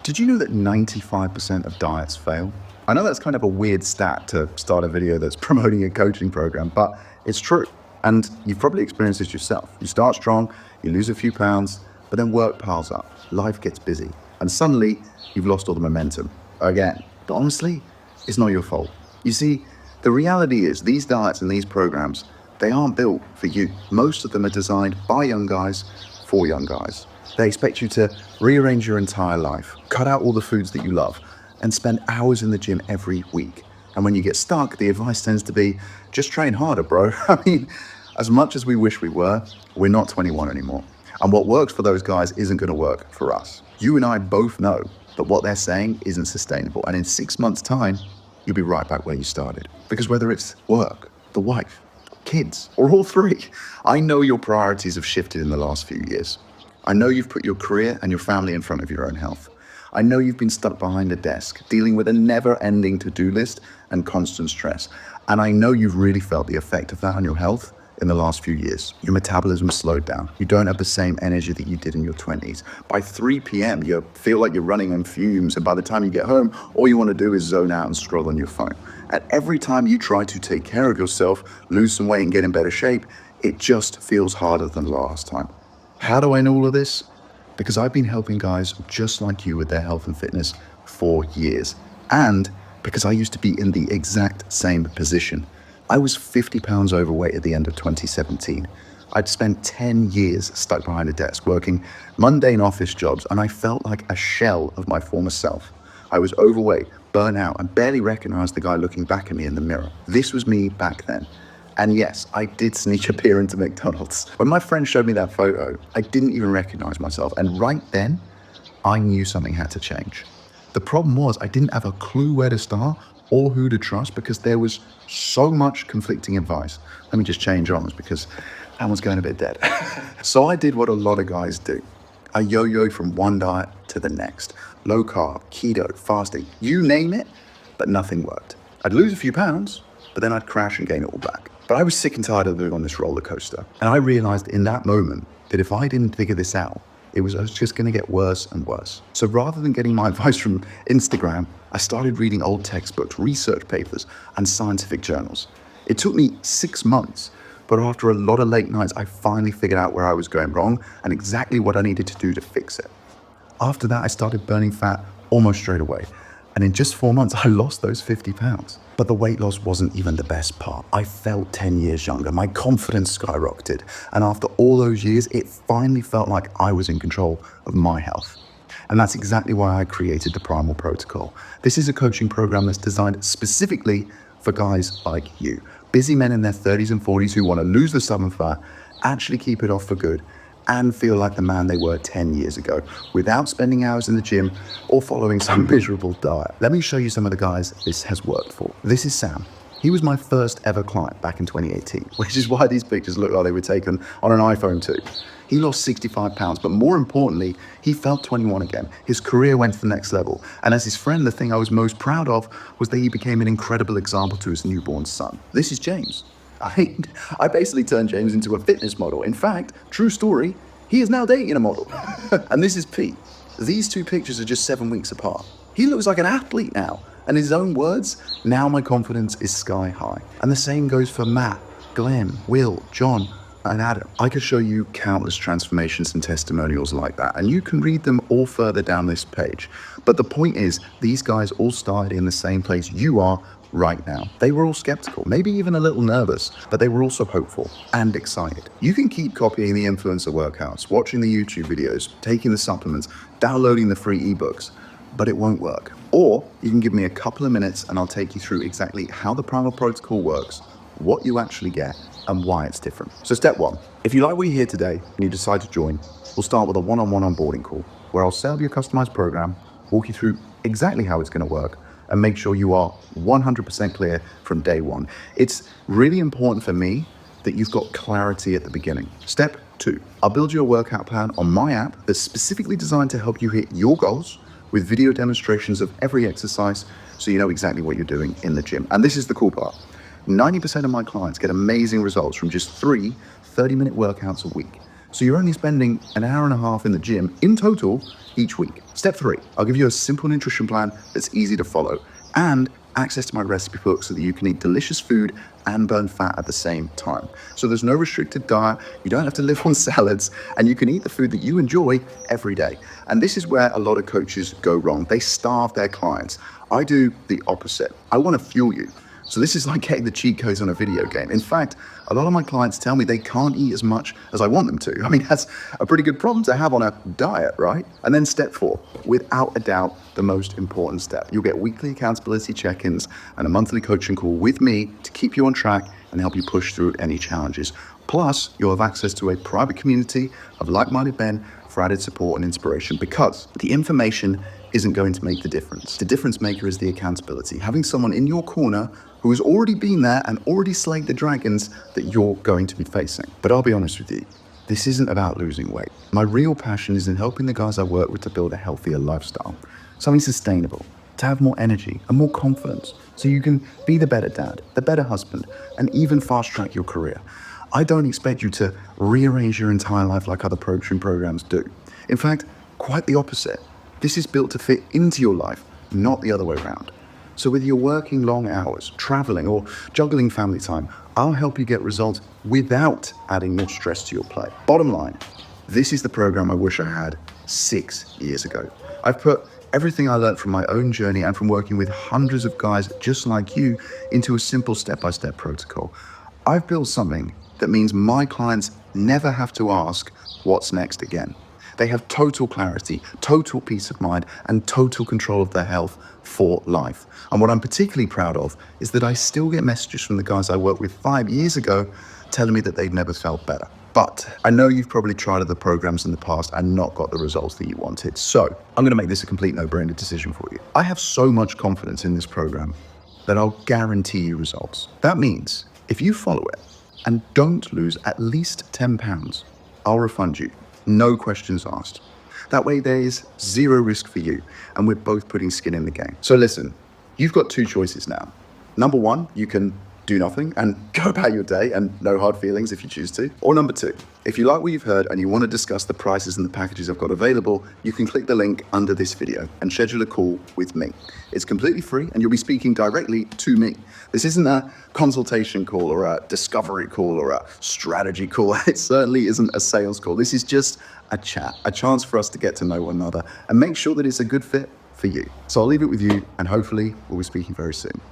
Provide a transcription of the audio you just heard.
Did you know that 95% of diets fail? I know that's kind of a weird stat to start a video that's promoting a coaching program, but it's true. And you've probably experienced this yourself. You start strong, you lose a few pounds, but then work piles up, life gets busy, and suddenly you've lost all the momentum again. But honestly, it's not your fault. You see, the reality is these diets and these programs, they aren't built for you. Most of them are designed by young guys for young guys. They expect you to rearrange your entire life, cut out all the foods that you love, and spend hours in the gym every week. And when you get stuck, the advice tends to be, just train harder, bro. I mean, as much as we wish we were, we're not 21 anymore. And what works for those guys isn't going to work for us. You and I both know that what they're saying isn't sustainable. And in 6 months' time, you'll be right back where you started. Because whether it's work, the wife, kids, or all three, I know your priorities have shifted in the last few years. I know you've put your career and your family in front of your own health. I know you've been stuck behind a desk, dealing with a never-ending to-do list and constant stress. And I know you've really felt the effect of that on your health in the last few years. Your metabolism slowed down. You don't have the same energy that you did in your 20s. By 3 p.m., you feel like you're running on fumes, and by the time you get home, all you want to do is zone out and scroll on your phone. And every time you try to take care of yourself, lose some weight and get in better shape, it just feels harder than last time. How do I know all of this? Because I've been helping guys just like you with their health and fitness for years. And because I used to be in the exact same position. I was 50 pounds overweight at the end of 2017. I'd spent 10 years stuck behind a desk working mundane office jobs, and I felt like a shell of my former self. I was overweight, burnt out, and barely recognized the guy looking back at me in the mirror. This was me back then. And yes, I did sneak a peer into McDonald's. When my friend showed me that photo, I didn't even recognize myself. And right then, I knew something had to change. The problem was I didn't have a clue where to start or who to trust because there was so much conflicting advice. Let me just change arms because that one's going a bit dead. So I did what a lot of guys do. I yo-yoed from one diet to the next. Low carb, keto, fasting, you name it, but nothing worked. I'd lose a few pounds, but then I'd crash and gain it all back. But I was sick and tired of being on this roller coaster. And I realized in that moment that if I didn't figure this out, I was just gonna get worse and worse. So rather than getting my advice from Instagram, I started reading old textbooks, research papers, and scientific journals. It took me 6 months, but after a lot of late nights, I finally figured out where I was going wrong and exactly what I needed to do to fix it. After that, I started burning fat almost straight away. And in just 4 months, I lost those 50 pounds. But the weight loss wasn't even the best part. I felt 10 years younger. My confidence skyrocketed. And after all those years, it finally felt like I was in control of my health. And that's exactly why I created the Primal Protocol. This is a coaching program that's designed specifically for guys like you. Busy men in their 30s and 40s who want to lose the stubborn fat, actually keep it off for good, and feel like the man they were 10 years ago without spending hours in the gym or following some miserable diet. Let me show you some of the guys this has worked for. This is Sam. He was my first ever client back in 2018, which is why these pictures look like they were taken on an iPhone 2. He lost 65 pounds, but more importantly, he felt 21 again. His career went to the next level. And as his friend, the thing I was most proud of was that he became an incredible example to his newborn son. This is James. I basically turned James into a fitness model. In fact, true story, he is now dating a model. And this is Pete. These two pictures are just 7 weeks apart. He looks like an athlete now. And in his own words, now my confidence is sky high. And the same goes for Matt, Glenn, Will, John, and Adam. I could show you countless transformations and testimonials like that, and you can read them all further down this page. But the point is, these guys all started in the same place you are right now. They were all skeptical, maybe even a little nervous, but they were also hopeful and excited. You can keep copying the influencer workouts, watching the YouTube videos, taking the supplements, downloading the free ebooks, but it won't work. Or you can give me a couple of minutes and I'll take you through exactly how the Primal Protocol works, what you actually get, and why it's different. So step 1, if you like what you hear today and you decide to join, we'll start with a one-on-one onboarding call where I'll set up your customized program, walk you through exactly how it's going to work, and make sure you are 100% clear from day one. It's really important for me that you've got clarity at the beginning. Step 2, I'll build you a workout plan on my app that's specifically designed to help you hit your goals with video demonstrations of every exercise so you know exactly what you're doing in the gym. And this is the cool part. 90% of my clients get amazing results from just 3 30-minute workouts a week. So you're only spending an hour and a half in the gym in total each week. Step 3, I'll give you a simple nutrition plan that's easy to follow and access to my recipe book so that you can eat delicious food and burn fat at the same time. So there's no restricted diet, you don't have to live on salads, and you can eat the food that you enjoy every day. And this is where a lot of coaches go wrong. They starve their clients. I do the opposite. I want to fuel you. So this is like getting the cheat codes on a video game. In fact, a lot of my clients tell me they can't eat as much as I want them to. I mean, that's a pretty good problem to have on a diet, right? And then step 4, without a doubt, the most important step. You'll get weekly accountability check-ins and a monthly coaching call with me to keep you on track and help you push through any challenges. Plus, you'll have access to a private community of like-minded men for added support and inspiration, because the information isn't going to make the difference. The difference maker is the accountability. Having someone in your corner who has already been there and already slayed the dragons that you're going to be facing. But I'll be honest with you, this isn't about losing weight. My real passion is in helping the guys I work with to build a healthier lifestyle, something sustainable, to have more energy and more confidence, so you can be the better dad, the better husband, and even fast track your career. I don't expect you to rearrange your entire life like other coaching programs do. In fact, quite the opposite. This is built to fit into your life, not the other way around. So whether you're working long hours, traveling, or juggling family time, I'll help you get results without adding more stress to your plate. Bottom line, this is the program I wish I had 6 years ago. I've put everything I learned from my own journey and from working with hundreds of guys just like you into a simple step-by-step protocol. I've built something that means my clients never have to ask, what's next again? They have total clarity, total peace of mind, and total control of their health for life. And what I'm particularly proud of is that I still get messages from the guys I worked with 5 years ago telling me that they've never felt better. But I know you've probably tried other programs in the past and not got the results that you wanted. So I'm going to make this a complete no-brainer decision for you. I have so much confidence in this program that I'll guarantee you results. That means if you follow it and don't lose at least 10 pounds, I'll refund you. No questions asked. That way there is zero risk for you, and we're both putting skin in the game. So listen, you've got 2 choices now. Number 1, you can do nothing and go about your day and no hard feelings if you choose to. Or number 2, if you like what you've heard and you want to discuss the prices and the packages I've got available, you can click the link under this video and schedule a call with me. It's completely free and you'll be speaking directly to me. This isn't a consultation call or a discovery call or a strategy call. It certainly isn't a sales call. This is just a chat, a chance for us to get to know one another and make sure that it's a good fit for you. So I'll leave it with you and hopefully we'll be speaking very soon.